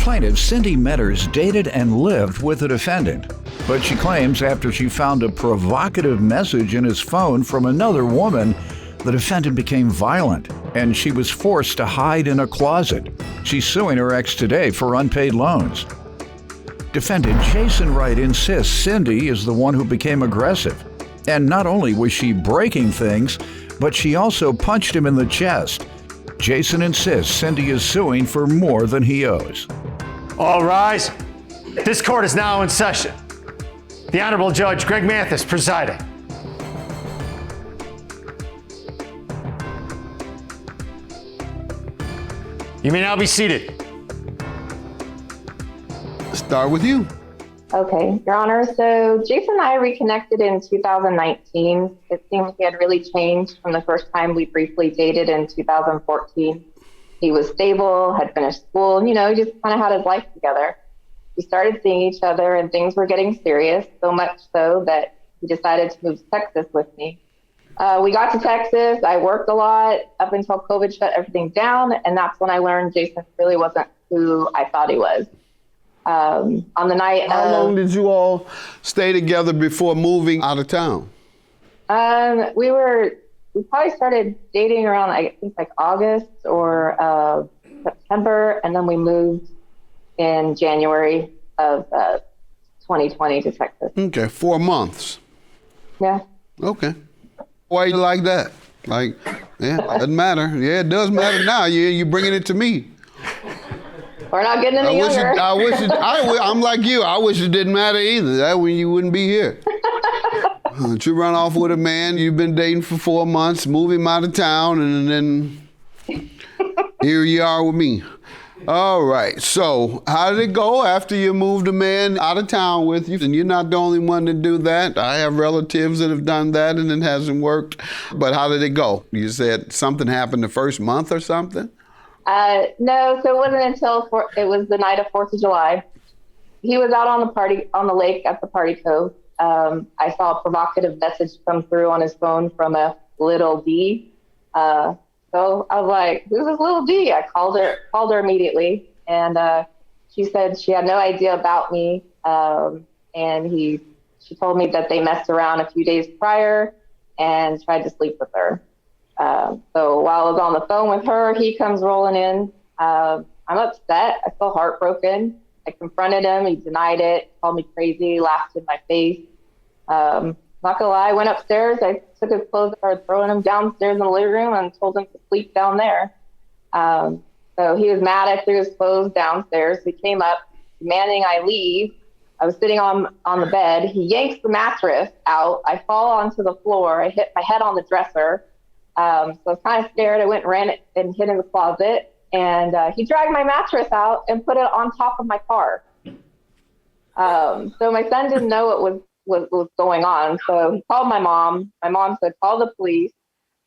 plaintiff, CYNDI MEADORS, dated and lived with the defendant. But she claims after she found a provocative message in his phone from another woman, the defendant became violent and she was forced to hide in a closet. She's suing her ex today for unpaid loans. Defendant Jason Wright insists CYNDI is the one who became aggressive. And not only was she breaking things, but she also punched him in the chest. Jason insists CYNDI is suing for more than he owes. All rise. This court is now in session. The Honorable Judge Greg Mathis presiding. You may now be seated. Start with you. Okay, Your Honor. So Jason and I reconnected in 2019. It seems he had really changed from the first time we briefly dated in 2014. He was stable, had finished school, and, he just kind of had his life together. We started seeing each other and things were getting serious, so much so that he decided to move to Texas with me. We got to Texas. I worked a lot up until COVID shut everything down, and that's when I learned Jason really wasn't who I thought he was. On the night How long did you all stay together before moving out of town? We probably started dating around, I think, like August or September, and then we moved in January of 2020 to Texas. Okay, 4 months. Yeah. Okay. Why you like that? Doesn't matter. Yeah, it does matter now. You're bringing it to me. We're not getting any younger. I'm like you. I wish it didn't matter either. That way you wouldn't be here. You run off with a man you've been dating for 4 months, move him out of town, and then here you are with me. All right. So how did it go after you moved a man out of town with you? And you're not the only one to do that. I have relatives that have done that and it hasn't worked. But how did it go? You said something happened the first month or something? No, so it wasn't until it was the night of 4th of July. He was out on the lake at the party cove. I saw a provocative message come through on his phone from a little D. So I was like, who's this little D? I called her immediately, and she said she had no idea about me. And she told me that they messed around a few days prior and tried to sleep with her. So while I was on the phone with her, he comes rolling in. I'm upset. I feel heartbroken. I confronted him. He denied it, called me crazy, laughed in my face. Not gonna lie, I went upstairs. I took his clothes, started throwing him downstairs in the living room and told him to sleep down there. So he was mad. I threw his clothes downstairs. He came up, demanding I leave. I was sitting on the bed. He yanks the mattress out. I fall onto the floor. I hit my head on the dresser. So I was kind of scared. I went and ran it and hid in the closet. And he dragged my mattress out and put it on top of my car. So my son didn't know what was going on. So he called my mom. My mom said, call the police.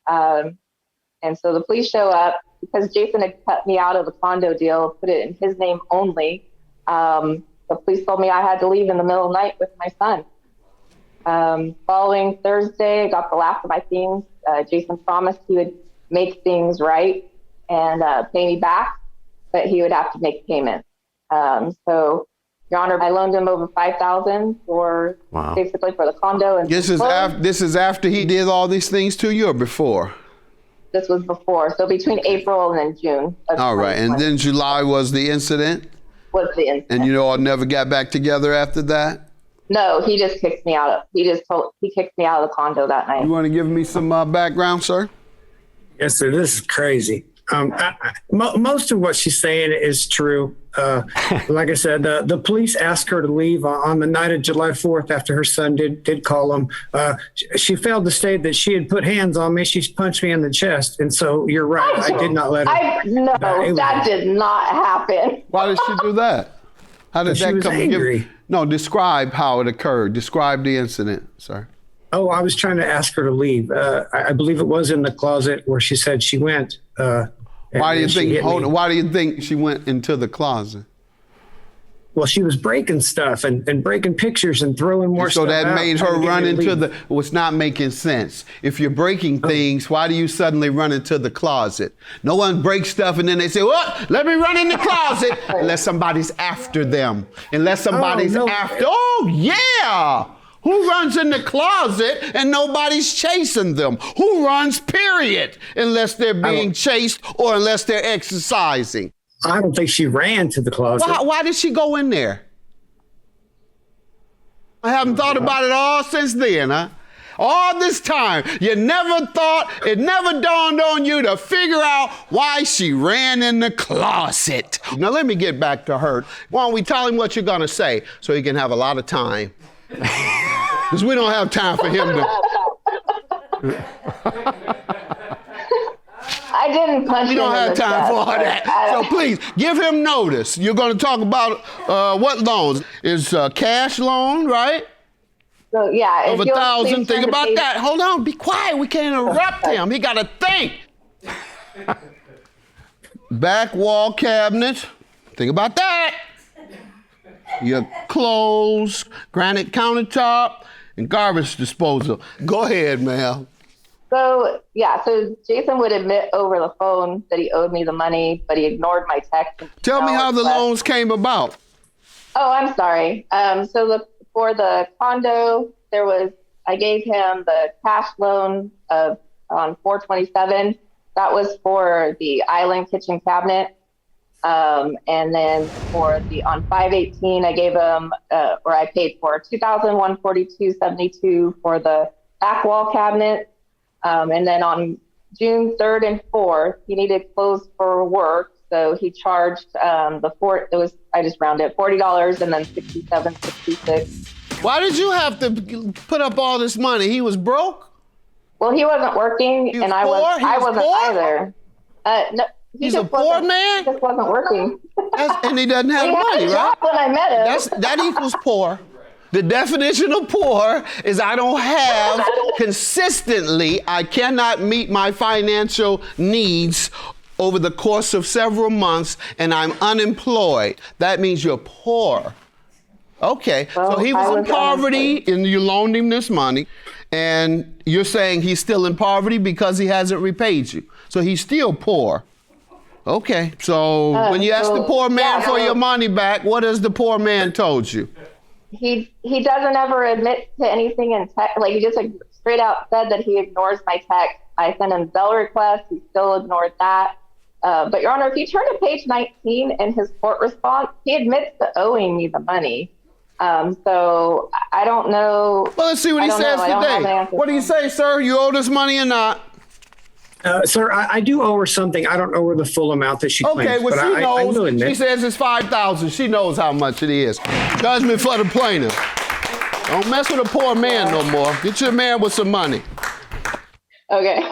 And so the police show up because Jason had cut me out of the condo deal, put it in his name only. The police told me I had to leave in the middle of the night with my son. Following Thursday, I got the last of my things. Jason promised he would make things right and pay me back, but he would have to make payments. So, Your Honor, I loaned him over $5,000 for basically for the condo. And this is after he did all these things to you, or before? This was before, so between April and then June. All right, and then July was the incident? Was the incident. And you all never got back together after that? No, he just kicked me out. He kicked me out of the condo that night. You want to give me some background, sir? Yes, sir. This is crazy. Most of what she's saying is true. Like I said, the police asked her to leave on the night of July 4th after her son did call him. She failed to state that she had put hands on me. She punched me in the chest. And so you're right. I did not let her. No, that did not happen. Why did she do that? How did that come? Angry. No, describe how it occurred. Describe the incident, sir. Oh, I was trying to ask her to leave. I believe it was in the closet where she said she went. Why do you think? Why do you think she went into the closet? Well, she was breaking stuff and breaking pictures and throwing more So stuff that out, made her trying to get run me to into leave. the, it's not making sense. If you're breaking things, why do you suddenly run into the closet? No one breaks stuff and then they say, what? Let me run in the closet. Unless somebody's after them. Unless somebody's no. after, oh yeah. Who runs in the closet and nobody's chasing them? Who runs, period, unless they're being chased or unless they're exercising? I don't think she ran to the closet. Why did she go in there? I haven't thought about it all since then, huh? All this time, you never thought, it never dawned on you to figure out why she ran in the closet. Now let me get back to her. Why don't we tell him what you're gonna say so he can have a lot of time? Because we don't have time for him to. I didn't punch We him don't in have the time chest, for all but that. So please, give him notice. You're going to talk about what loans? Is cash loan, right? So yeah, Of if you'll $1,000. please Think turn to about page- that. Hold on. Be quiet. We can't interrupt him. He got to think. Back wall cabinet. Think about that. Your clothes, granite countertop, and garbage disposal. Go ahead, ma'am. So yeah, so Jason would admit over the phone that he owed me the money, but he ignored my text. Tell me how the loans came about. Oh, I'm sorry. For the condo, I gave him the cash loan on 427. That was for the island kitchen cabinet. And then on 518, I gave him, I paid for $2,142.72 for the back wall cabinet. And then on June 3rd and 4th, he needed clothes for work. So he charged I just rounded $40 and then $67.66. Why did you have to put up all this money? He was broke? Well, he wasn't working, He was and I poor? wasn't Poor? either. No, He's a poor man? He just wasn't working. And he doesn't have He had money, a right? job when I met him. That equals poor. The definition of poor is I don't have consistently, I cannot meet my financial needs over the course of several months, and I'm unemployed. That means you're poor. Okay, Well, so he was I in was poverty and you loaned him this money, and you're saying he's still in poverty because he hasn't repaid you. So he's still poor. Okay, so when you ask the poor man for your money back, what has the poor man told you? He doesn't ever admit to anything in text. Like, he just straight out said that he ignores my text. I sent him Zelle requests. He still ignored that. But Your Honor, if you turn to page 19 in his court response, he admits to owing me the money. So I don't know. Well, let's see what he says today. What do you say, sir? You owe this money or not? Sir, I do owe her something. I don't owe her the full amount that she claims. Okay, well, but she I will knows. admit. She says it's $5,000. She knows how much it is. Judgment for the plaintiff. Don't mess with a poor man no more. Get your man with some money. Okay.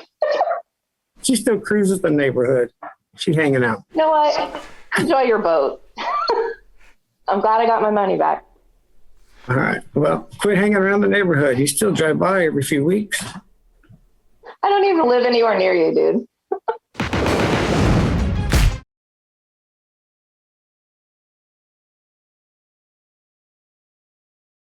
She still cruises the neighborhood. She's hanging out. You know what? Enjoy your boat. I'm glad I got my money back. All right. Well, quit hanging around the neighborhood. You still drive by every few weeks. I don't even live anywhere near you, dude.